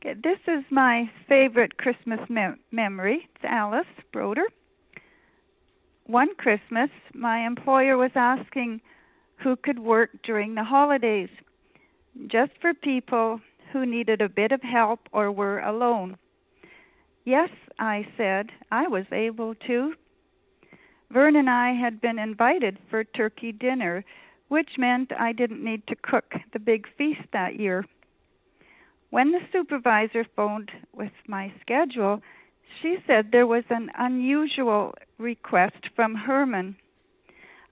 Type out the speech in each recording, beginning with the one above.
Okay, this is my favorite Christmas memory. It's Alice, Broeder. One Christmas, my employer was asking who could work during the holidays, just for people who needed a bit of help or were alone. Yes, I said, I was able to. Vern and I had been invited for turkey dinner, which meant I didn't need to cook the big feast that year. When the supervisor phoned with my schedule, she said there was an unusual request from Herman.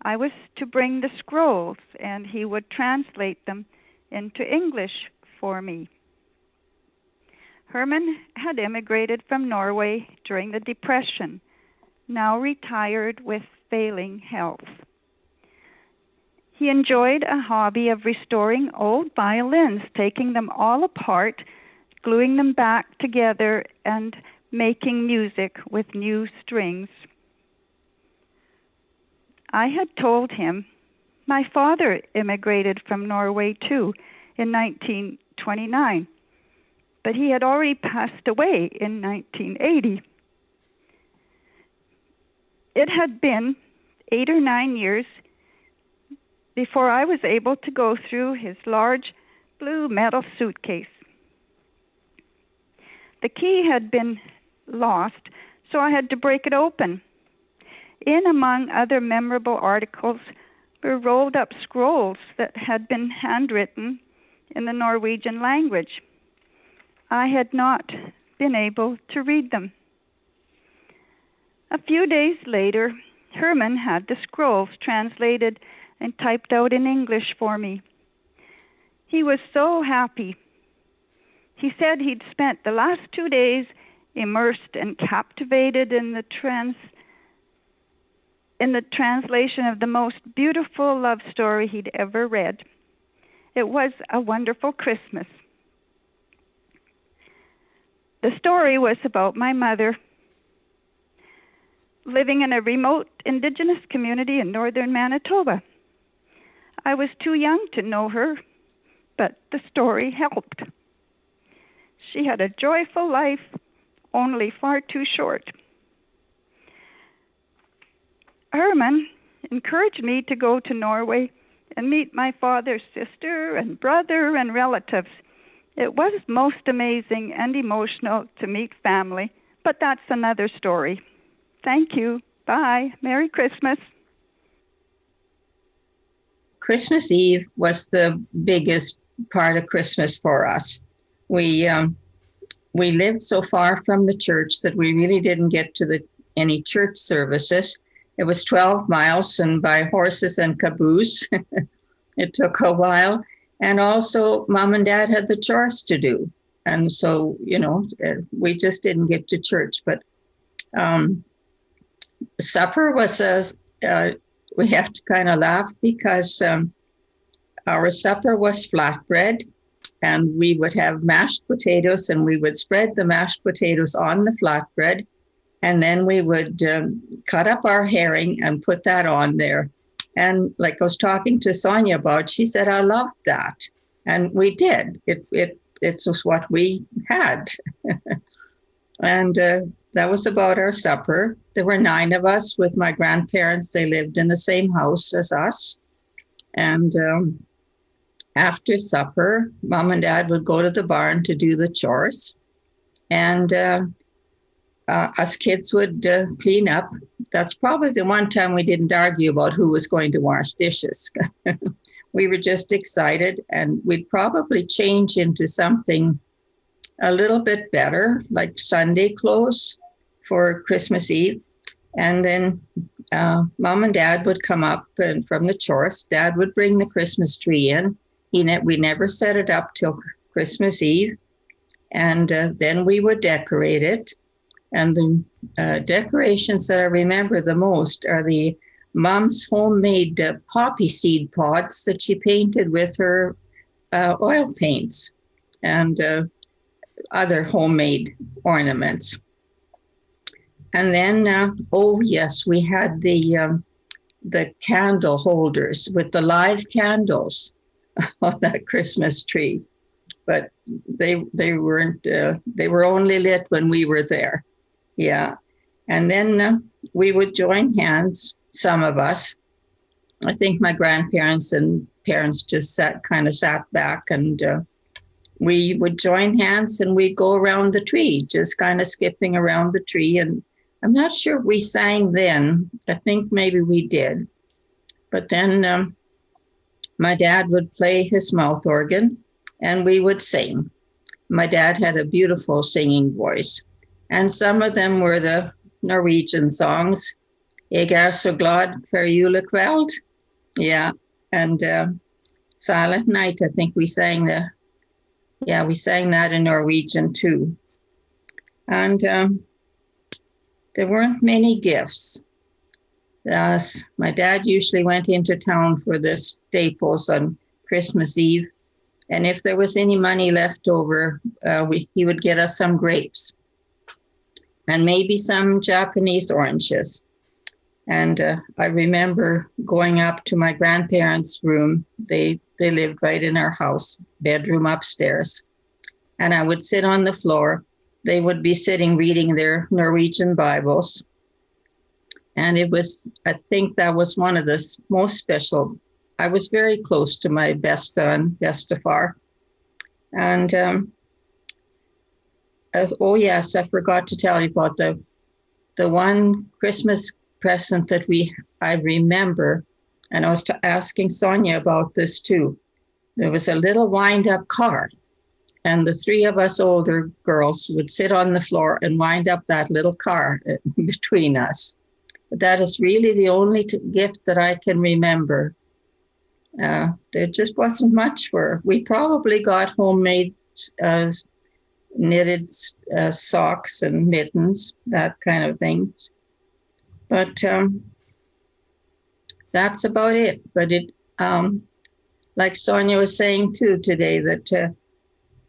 I was to bring the scrolls, and he would translate them into English for me. Herman had immigrated from Norway during the Depression, now retired with failing health. He enjoyed a hobby of restoring old violins, taking them all apart, gluing them back together, and making music with new strings. I had told him my father immigrated from Norway too in 1929, but he had already passed away in 1980. It had been 8 or 9 years before I was able to go through his large blue metal suitcase. The key had been lost, so I had to break it open. In, among other memorable articles, were rolled up scrolls that had been handwritten in the Norwegian language. I had not been able to read them. A few days later, Herman had the scrolls translated and typed out in English for me. He was so happy. He said he'd spent the last 2 days immersed and captivated in the translation of the most beautiful love story he'd ever read. It was a wonderful Christmas. The story was about my mother living in a remote indigenous community in northern Manitoba. I was too young to know her, but the story helped. She had a joyful life, only far too short. Herman encouraged me to go to Norway and meet my father's sister and brother and relatives. It was most amazing and emotional to meet family, but that's another story. Thank you. Bye. Merry Christmas. Christmas Eve was the biggest part of Christmas for us. We lived so far from the church that we really didn't get to any church services. It was 12 miles, and by horses and caboose, it took a while. And also, Mom and Dad had the chores to do. And so, we just didn't get to church. But supper was we have to kind of laugh because our supper was flatbread, and we would have mashed potatoes, and we would spread the mashed potatoes on the flatbread, and then we would cut up our herring and put that on there. And like I was talking to Sonia about, she said, I loved that. And we did. It's just what we had. And that was about our supper. There were 9 of us with my grandparents. They lived in the same house as us. And after supper, Mom and Dad would go to the barn to do the chores. And us kids would clean up. That's probably the one time we didn't argue about who was going to wash dishes. We were just excited, and we'd probably change into something a little bit better, like Sunday clothes for Christmas Eve. And then Mom and Dad would come up and from the chores. Dad would bring the Christmas tree in. We never set it up till Christmas Eve. And then we would decorate it. And the decorations that I remember the most are the Mom's homemade poppy seed pods that she painted with her oil paints and other homemade ornaments. And then, we had the candle holders with the live candles on that Christmas tree. but they weren't. They were only lit when we were there. Yeah, and then we would join hands. Some of us, I think, my grandparents and parents just sat back, and we would join hands and we'd go around the tree, just kind of skipping around the tree. And I'm not sure we sang then. I think maybe we did. But then my dad would play his mouth organ and we would sing. My dad had a beautiful singing voice. And some of them were the Norwegian songs. Jeg så glad for julekveld. Yeah. And Silent Night, I think we sang we sang that in Norwegian too. And there weren't many gifts. My dad usually went into town for the staples on Christmas Eve. And if there was any money left over, he would get us some grapes and maybe some Japanese oranges. And I remember going up to my grandparents' room. They lived right in our house, bedroom upstairs. And I would sit on the floor. They would be sitting reading their Norwegian Bibles. And I think that was one of the most special. I was very close to my besta and bestafar. And oh yes, I forgot to tell you about the one Christmas present that I remember, and I was asking Sonia about this too. There was a little wind-up car, and the three of us older girls would sit on the floor and wind up that little car between us. But that is really the only gift that I can remember. There just wasn't much for. We probably got homemade knitted socks and mittens, that kind of thing. But that's about it. But like Sonia was saying too today, that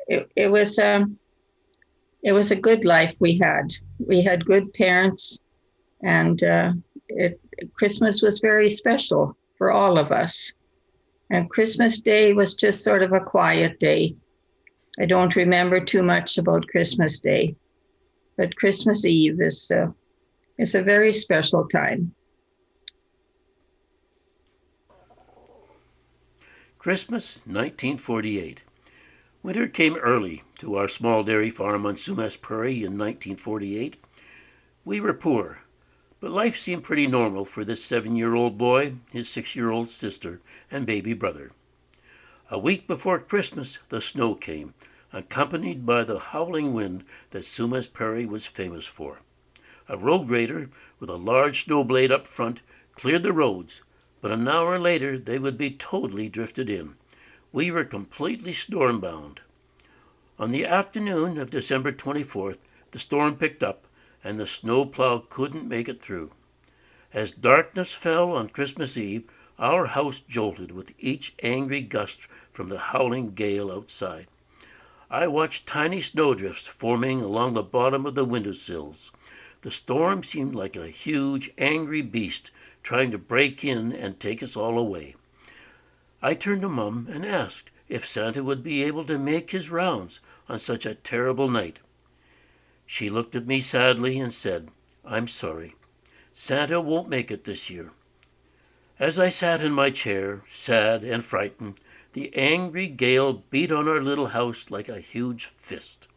it was a good life we had. We had good parents, and Christmas was very special for all of us. And Christmas Day was just sort of a quiet day. I don't remember too much about Christmas Day, but Christmas Eve is a very special time. Christmas, 1948. Winter came early to our small dairy farm on Sumas Prairie in 1948. We were poor, but life seemed pretty normal for this 7-year-old boy, his 6-year-old sister, and baby brother. A week before Christmas, the snow came, accompanied by the howling wind that Sumas Prairie was famous for. A road grader with a large snow blade up front cleared the roads, but an hour later they would be totally drifted in. We were completely storm-bound. On the afternoon of December 24th, the storm picked up, and the snowplow couldn't make it through. As darkness fell on Christmas Eve, our house jolted with each angry gust from the howling gale outside. I watched tiny snowdrifts forming along the bottom of the windowsills. The storm seemed like a huge, angry beast trying to break in and take us all away. I turned to Mum and asked if Santa would be able to make his rounds on such a terrible night. She looked at me sadly and said, "I'm sorry. Santa won't make it this year." As I sat in my chair, sad and frightened, the angry gale beat on our little house like a huge fist.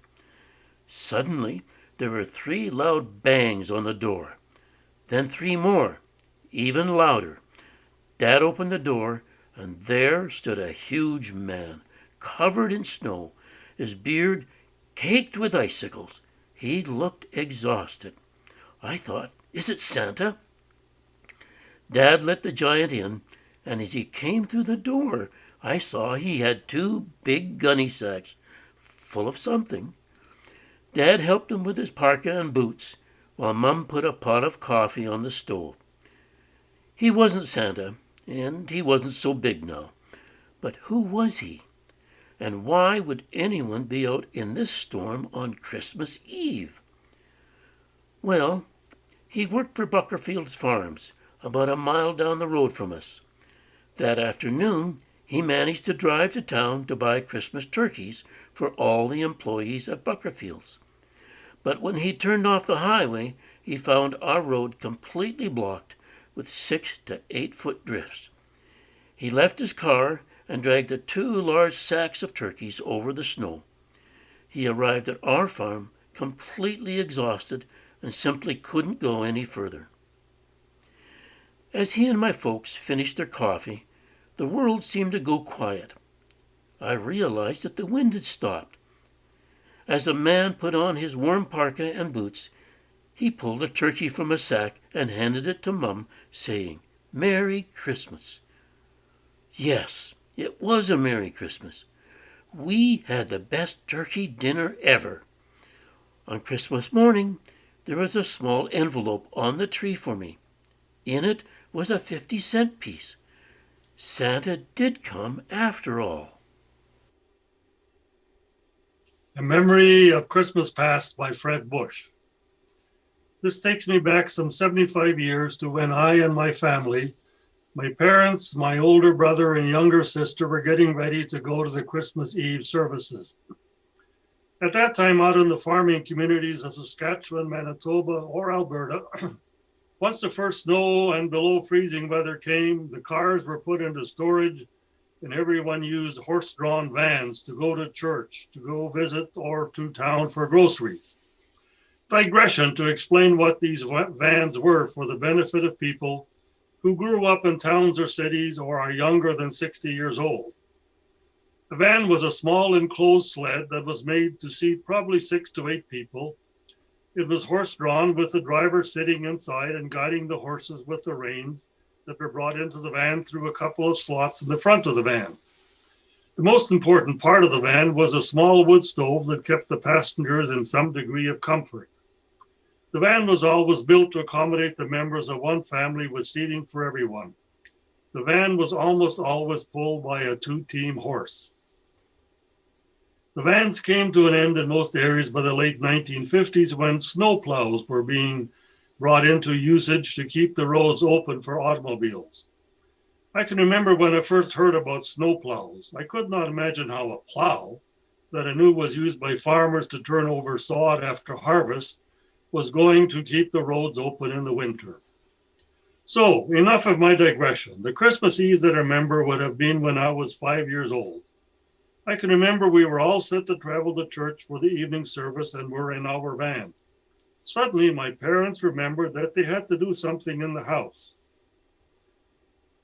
Suddenly, there were 3 loud bangs on the door. Then 3 more, even louder. Dad opened the door, and there stood a huge man, covered in snow, his beard caked with icicles. He looked exhausted. I thought, "Is it Santa?" Dad let the giant in, and as he came through the door, I saw he had 2 big gunny sacks full of something. Dad helped him with his parka and boots, while Mum put a pot of coffee on the stove. He wasn't Santa, and he wasn't so big now. But who was he? And why would anyone be out in this storm on Christmas Eve? Well, he worked for Buckerfield's Farms, about a mile down the road from us. That afternoon, he managed to drive to town to buy Christmas turkeys for all the employees at Buckerfield's. But when he turned off the highway, he found our road completely blocked with 6 to 8 foot drifts. He left his car and dragged the 2 large sacks of turkeys over the snow. He arrived at our farm completely exhausted and simply couldn't go any further. As he and my folks finished their coffee, the world seemed to go quiet. I realized that the wind had stopped. As the man put on his warm parka and boots, he pulled a turkey from a sack and handed it to Mum, saying, "Merry Christmas." Yes, it was a Merry Christmas. We had the best turkey dinner ever. On Christmas morning, there was a small envelope on the tree for me. In it was a 50-cent piece. Santa did come after all. A Memory of Christmas Past by Fred Busch. This takes me back some 75 years to when I and my family, my parents, my older brother and younger sister, were getting ready to go to the Christmas Eve services. At that time, out in the farming communities of Saskatchewan, Manitoba, or Alberta, once the first snow and below freezing weather came, the cars were put into storage and everyone used horse-drawn vans to go to church, to go visit, or to town for groceries. Digression to explain what these vans were for the benefit of people who grew up in towns or cities or are younger than 60 years old. The van was a small enclosed sled that was made to seat probably 6 to 8 people. It was horse-drawn with the driver sitting inside and guiding the horses with the reins that were brought into the van through a couple of slots in the front of the van. The most important part of the van was a small wood stove that kept the passengers in some degree of comfort. The van was always built to accommodate the members of one family with seating for everyone. The van was almost always pulled by a 2-team horse. The vans came to an end in most areas by the late 1950s when snowplows were being brought into usage to keep the roads open for automobiles. I can remember when I first heard about snowplows. I could not imagine how a plow that I knew was used by farmers to turn over sod after harvest was going to keep the roads open in the winter. So, enough of my digression. The Christmas Eve that I remember would have been when I was 5 years old. I can remember we were all set to travel to church for the evening service and were in our van. Suddenly, my parents remembered that they had to do something in the house.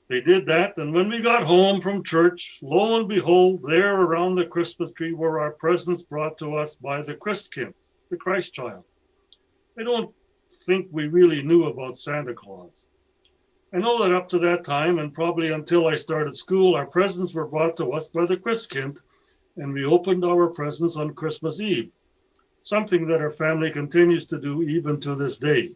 They did that, and when we got home from church, lo and behold, there around the Christmas tree were our presents brought to us by the Christkind, the Christ child. I don't think we really knew about Santa Claus. I know that up to that time, and probably until I started school, our presents were brought to us by the Christkind, and we opened our presents on Christmas Eve, something that our family continues to do even to this day.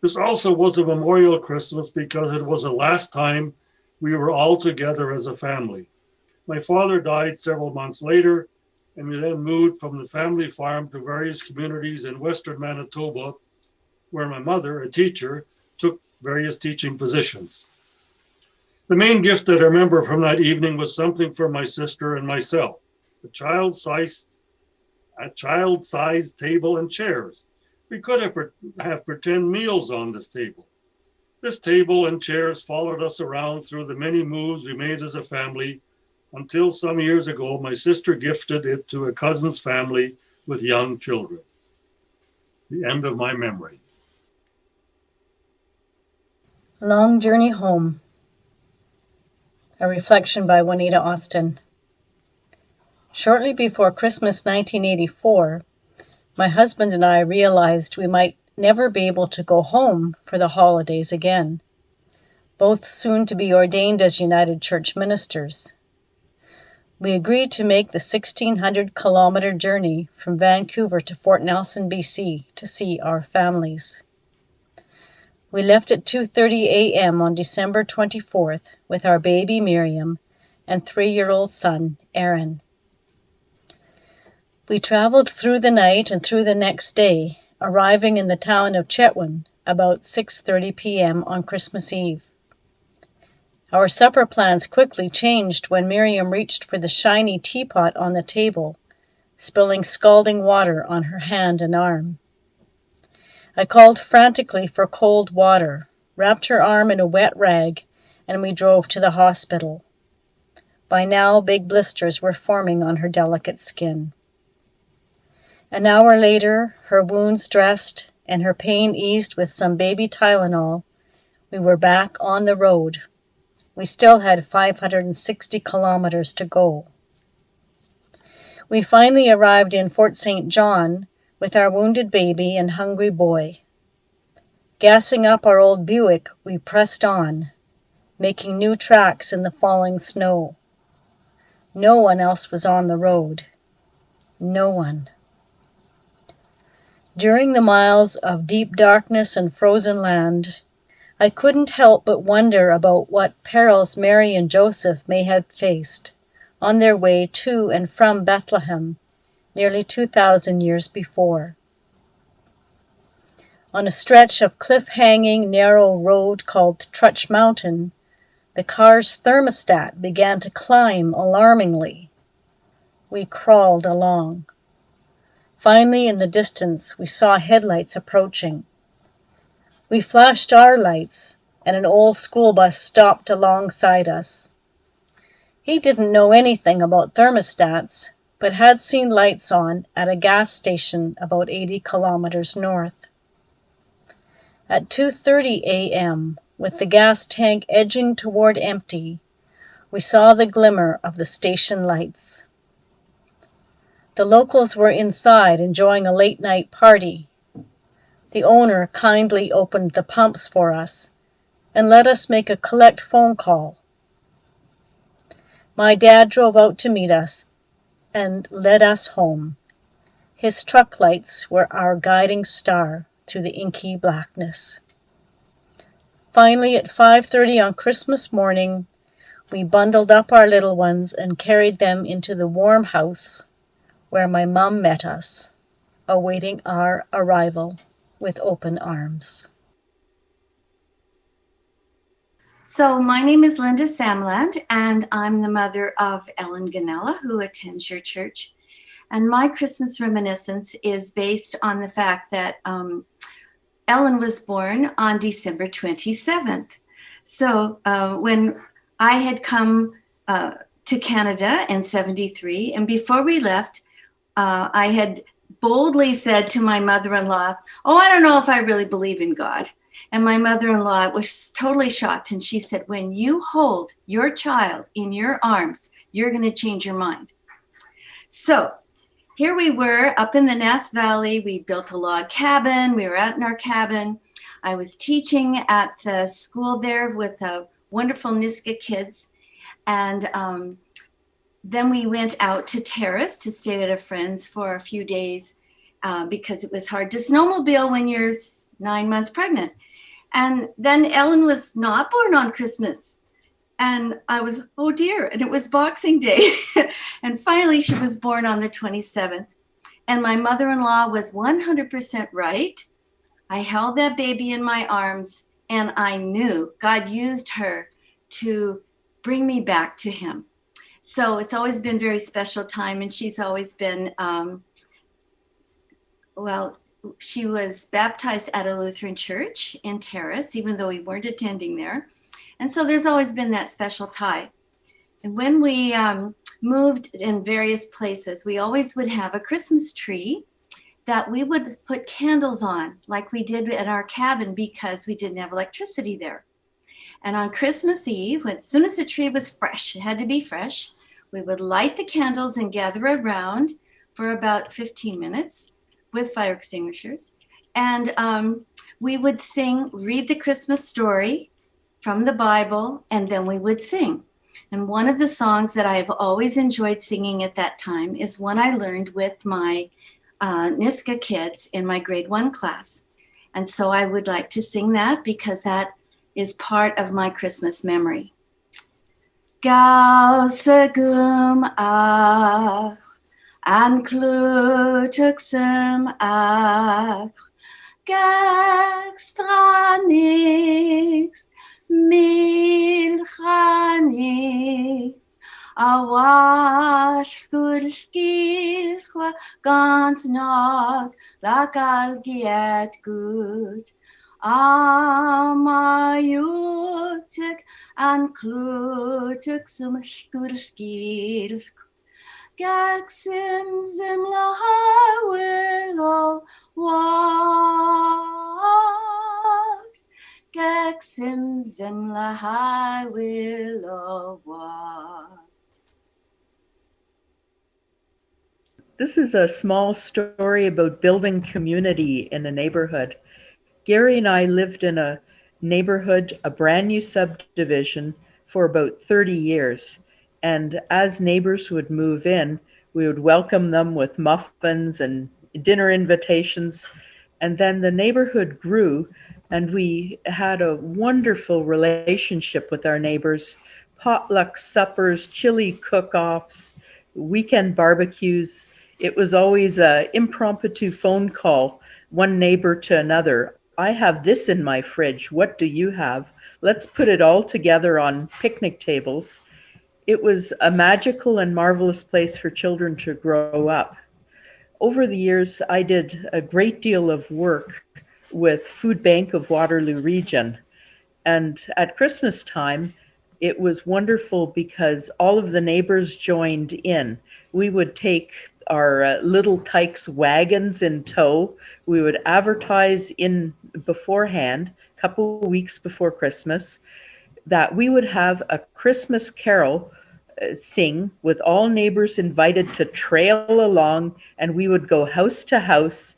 This also was a memorial Christmas because it was the last time we were all together as a family. My father died several months later, and we then moved from the family farm to various communities in western Manitoba, where my mother, a teacher, took various teaching positions. The main gift that I remember from that evening was something for my sister and myself, a child-sized table and chairs. We could have pretend meals on this table. This table and chairs followed us around through the many moves we made as a family until some years ago, my sister gifted it to a cousin's family with young children. The end of my memory. Long Journey Home. A reflection by Juanita Austin. Shortly before Christmas 1984, my husband and I realized we might never be able to go home for the holidays again, both soon to be ordained as United Church ministers. We agreed to make the 1,600-kilometer journey from Vancouver to Fort Nelson, BC, to see our families. We left at 2:30 a.m. on December 24th with our baby Miriam and 3-year-old son, Aaron. We traveled through the night and through the next day, arriving in the town of Chetwynd about 6:30 p.m. on Christmas Eve. Our supper plans quickly changed when Miriam reached for the shiny teapot on the table, spilling scalding water on her hand and arm. I called frantically for cold water, wrapped her arm in a wet rag, and we drove to the hospital. By now, big blisters were forming on her delicate skin. An hour later, her wounds dressed and her pain eased with some baby Tylenol, we were back on the road. We still had 560 kilometers to go. We finally arrived in Fort St. John with our wounded baby and hungry boy. Gassing up our old Buick, we pressed on, making new tracks in the falling snow. No one else was on the road. No one. During the miles of deep darkness and frozen land, I couldn't help but wonder about what perils Mary and Joseph may have faced on their way to and from Bethlehem nearly 2,000 years before. On a stretch of cliff-hanging, narrow road called Trutch Mountain, the car's thermostat began to climb alarmingly. We crawled along. Finally, in the distance, we saw headlights approaching. We flashed our lights, and an old school bus stopped alongside us. He didn't know anything about thermostats, but had seen lights on at a gas station about 80 kilometers north. At 2:30 a.m., with the gas tank edging toward empty, we saw the glimmer of the station lights. The locals were inside enjoying a late-night party. The owner kindly opened the pumps for us and let us make a collect phone call. My dad drove out to meet us and led us home. His truck lights were our guiding star through the inky blackness. Finally, at 5:30 on Christmas morning, we bundled up our little ones and carried them into the warm house where my mom met us, awaiting our arrival with open arms. So my name is Linda Samland, and I'm the mother of Ellen Ganella, who attends your church. And my Christmas reminiscence is based on the fact that Ellen was born on December 27th. So when I had come to Canada in 73, and before we left, I had boldly said to my mother-in-law, "Oh, I don't know if I really believe in God." And my mother-in-law was totally shocked. And she said, "When you hold your child in your arms, you're going to change your mind." So here we were up in the Nass Valley. We built a log cabin. We were out in our cabin. I was teaching at the school there with wonderful Niska kids. And then we went out to Terrace to stay at a friend's for a few days because it was hard to snowmobile when you're 9 months pregnant. And then Ellen was not born on Christmas. And I was, oh dear, and it was Boxing Day. And finally she was born on the 27th. And my mother-in-law was 100% right. I held that baby in my arms, and I knew God used her to bring me back to him. So it's always been a very special time, and she's always been, she was baptized at a Lutheran church in Terrace, even though we weren't attending there. And so there's always been that special tie. And when we moved in various places, we always would have a Christmas tree that we would put candles on, like we did at our cabin, because we didn't have electricity there. And on Christmas Eve, as soon as the tree was fresh, it had to be fresh, we would light the candles and gather around for about 15 minutes with fire extinguishers. And we would read the Christmas story from the Bible, and then we would sing. And one of the songs that I've always enjoyed singing at that time is one I learned with my Niska kids in my grade 1 class. And so I would like to sing that because that is part of my Christmas memory. Gausegum ach, an klutuxum ach, gextra nix, milcha Awashkurskilchwa ganz nog lakal giat good. Amayutik and klutik sum skurskilch. Gaxim zimla willow walks. Gaxim zimla willow walks. This is a small story about building community in a neighborhood. Gary and I lived in a neighborhood, a brand new subdivision, for about 30 years. And as neighbors would move in, we would welcome them with muffins and dinner invitations. And then the neighborhood grew, and we had a wonderful relationship with our neighbors. Potluck suppers, chili cook-offs, weekend barbecues. It was always an impromptu phone call, one neighbor to another. I have this in my fridge. What do you have? Let's put it all together on picnic tables. It was a magical and marvelous place for children to grow up. Over the years, I did a great deal of work with Food Bank of Waterloo Region. And at Christmas time, it was wonderful because all of the neighbors joined in. We would take our little Tykes wagons in tow. We would advertise in beforehand, a couple of weeks before Christmas, that we would have a Christmas carol sing with all neighbors invited to trail along, and we would go house to house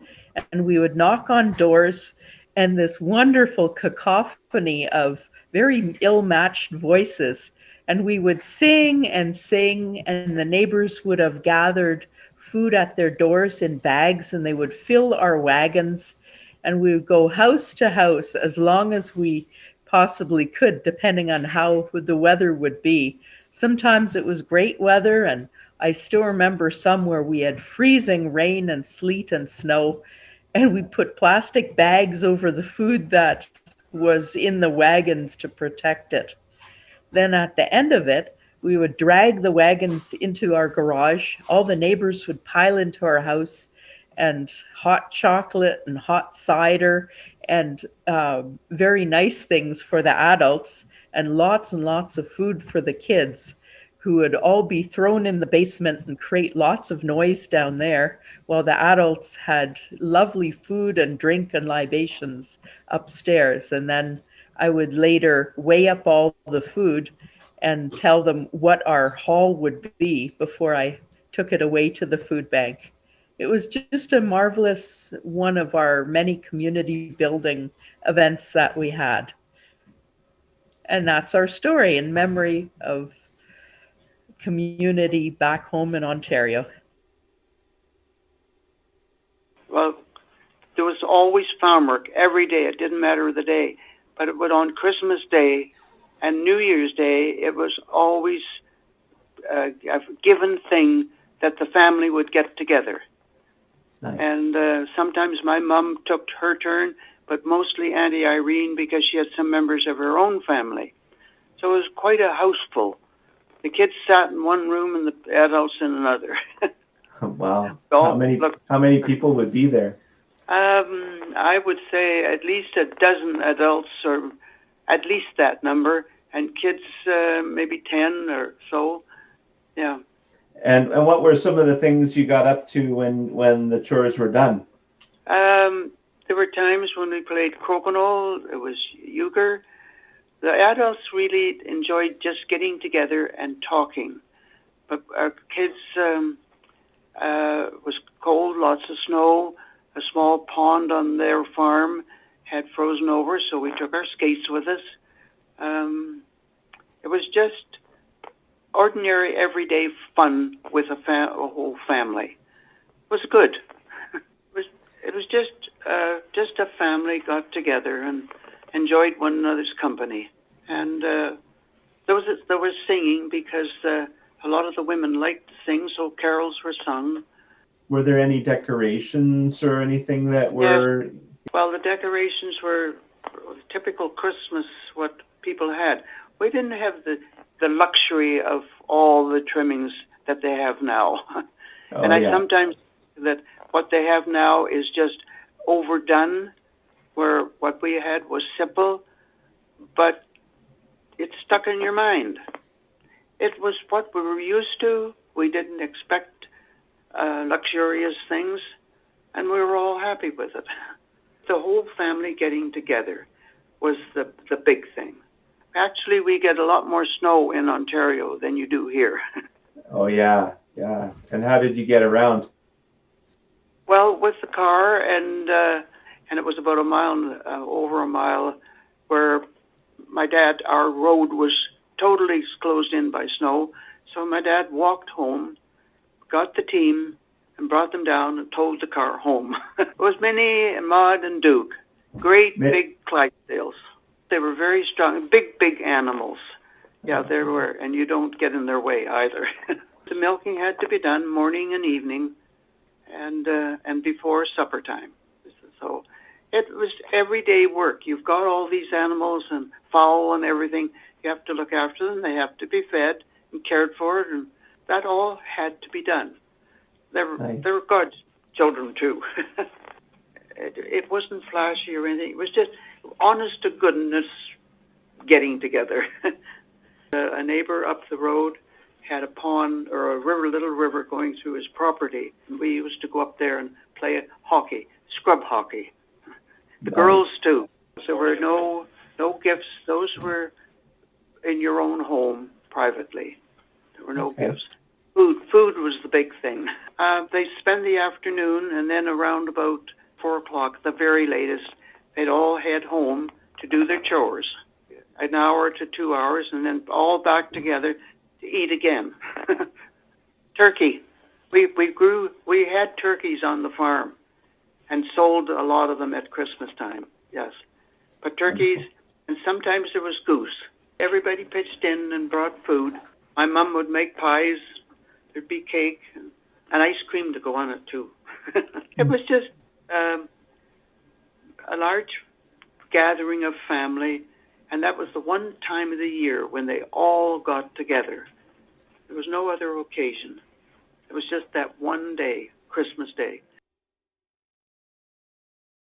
and we would knock on doors, and this wonderful cacophony of very ill-matched voices, and we would sing, and the neighbors would have gathered food at their doors in bags, and they would fill our wagons, and we would go house to house as long as we possibly could, depending on how the weather would be. Sometimes it was great weather, and I still remember some where we had freezing rain and sleet and snow, and we put plastic bags over the food that was in the wagons to protect it. Then at the end of it, we would drag the wagons into our garage. All the neighbors would pile into our house, and hot chocolate and hot cider and very nice things for the adults, and lots of food for the kids, who would all be thrown in the basement and create lots of noise down there, while the adults had lovely food and drink and libations upstairs. And then I would later weigh up all the food and tell them what our haul would be before I took it away to the food bank. It was just a marvelous one of our many community building events that we had. And that's our story in memory of community back home in Ontario. Well, there was always farm work every day. It didn't matter the day. But on Christmas Day and New Year's Day, it was always a given thing that the family would get together. Nice. And sometimes my mom took her turn, but mostly Auntie Irene, because she had some members of her own family. So it was quite a house full. The kids sat in one room and the adults in another. Wow. So, how many people would be there? I would say at least a dozen adults, or at least that number, and kids maybe 10 or so. Yeah. And what were some of the things you got up to when the chores were done? There were times when we played crokinole. It was euchre. The adults really enjoyed just getting together and talking. But our kids, was cold, lots of snow. A small pond on their farm had frozen over, so we took our skates with us. It was just ordinary, everyday fun with a whole family. It was good. It was just a family got together and enjoyed one another's company. And there was singing, because a lot of the women liked to sing, so carols were sung. Were there any decorations or anything that were... Yeah. Well, the decorations were typical Christmas, what people had. We didn't have the the luxury of all the trimmings that they have now. Oh, And I yeah. sometimes think that what they have now is just overdone, where what we had was simple, but it's stuck in your mind. It was what we were used to. We didn't expect luxurious things, and we were all happy with it. The whole family getting together was the big thing. Actually, we get a lot more snow in Ontario than you do here. Oh, yeah. Yeah. And how did you get around? Well, with the car, and it was about a mile, over a mile, where my dad, our road was totally closed in by snow. So my dad walked home, got the team, and brought them down and towed the car home. It was Minnie and Maud and Duke, great big Clydesdales. They were very strong, big animals. Yeah, they were, and you don't get in their way either. The milking had to be done morning and evening, and before supper time. So it was everyday work. You've got all these animals and fowl and everything. You have to look after them. They have to be fed and cared for, and that all had to be done. They were God's children too. It wasn't flashy or anything. It was just honest to goodness getting together. A neighbor up the road had a pond or a river, little river going through his property. We used to go up there and play hockey, scrub hockey. The girls too. There were no gifts. Those were in your own home privately. There were no gifts. Food was the big thing. They spend the afternoon, and then around about 4 o'clock, the very latest, they'd all head home to do their chores. An hour to 2 hours, and then all back together to eat again. Turkey. We had turkeys on the farm and sold a lot of them at Christmas time, yes. But turkeys, and sometimes there was goose. Everybody pitched in and brought food. My mom would make pies. There'd be cake and ice cream to go on it too. It was just a large gathering of family, and that was the one time of the year when they all got together. There was no other occasion. It was just that one day, Christmas Day.